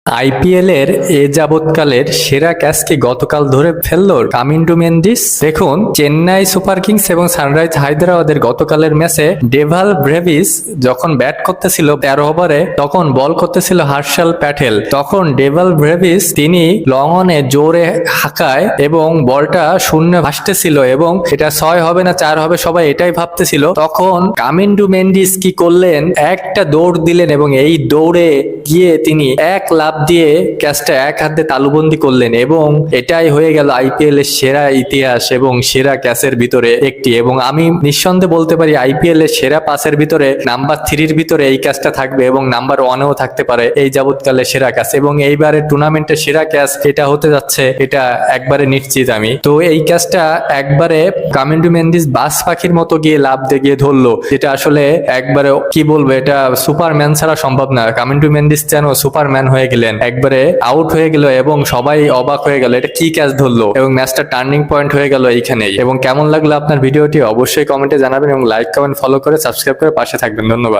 IPL এর এ যাবৎকালের সেরা ক্যাচকে গতকাল ধরে ফেললো কামিন্ডু মেন্ডিস। দেখুন, চেন্নাই সুপার কিংস এবং সানরাইজ হায়দ্রাবাদের গতকালের ম্যাচে ডেভাল ব্রেভিস যখন ব্যাট করতেছিল 13 ওভারে, তখন বল করতেছিল হার্ষাল প্যাটেল। তখন ডেভাল ব্রেভিস তিনি লং অনে জোরে হাঁকায় এবং বলটা শূন্য ভাসতেছিল এবং এটা 6 হবে না 4 হবে, সবাই এটাই ভাবতেছিল। তখন কামিন্ডু মেন্ডিস কি করলেন, একটা দৌড় দিলেন এবং এই দৌড়ে গিয়ে তিনি এক লাফ দিয়ে ক্যাচটা এক হাতে তালুবন্দি করলেন এবং এটাই হয়ে গেল আইপিএল এর সেরা ইতিহাস এবং সেরা ক্যাচের ভিতরে একটি। এবং আমি নিঃসন্দেহে বলতে পারি আইপিএল এর সেরা পাসের ভিতরে নাম্বার 3-র ভিতরে এই ক্যাচটা থাকবে এবং নাম্বার 1-এও থাকতে পারে এই যাবৎকালের সেরা ক্যাচ। এবং এইবারের টুর্নামেন্টের সেরা ক্যাচ এটা হতে যাচ্ছে, এটা একবারে নিশ্চিত আমি। তো এই ক্যাচটা একবারে কামিন্ডু মেন্ডিস বাস পাখির মতো গিয়ে লাফ দিয়ে গিয়ে ধরলো, যেটা আসলে একবারে কি বলবো, এটা সুপারম্যান ছাড়া সম্ভব না। কামিন্ডু মেন্ডিস যেন সুপারম্যান হয়ে গেলেন, একবারে আউট হয়ে গেল এবং সবাই অবাক হয়ে গেল, এটা কি ক্যাচ ধরলো এবং ম্যাচটা টার্নিং পয়েন্ট হয়ে গেল এইখানেই। এবং কেমন লাগলো আপনার ভিডিওটি অবশ্যই কমেন্টে জানাবেন এবং লাইক কমেন্ট ফলো করে সাবস্ক্রাইব করে পাশে থাকবেন। ধন্যবাদ।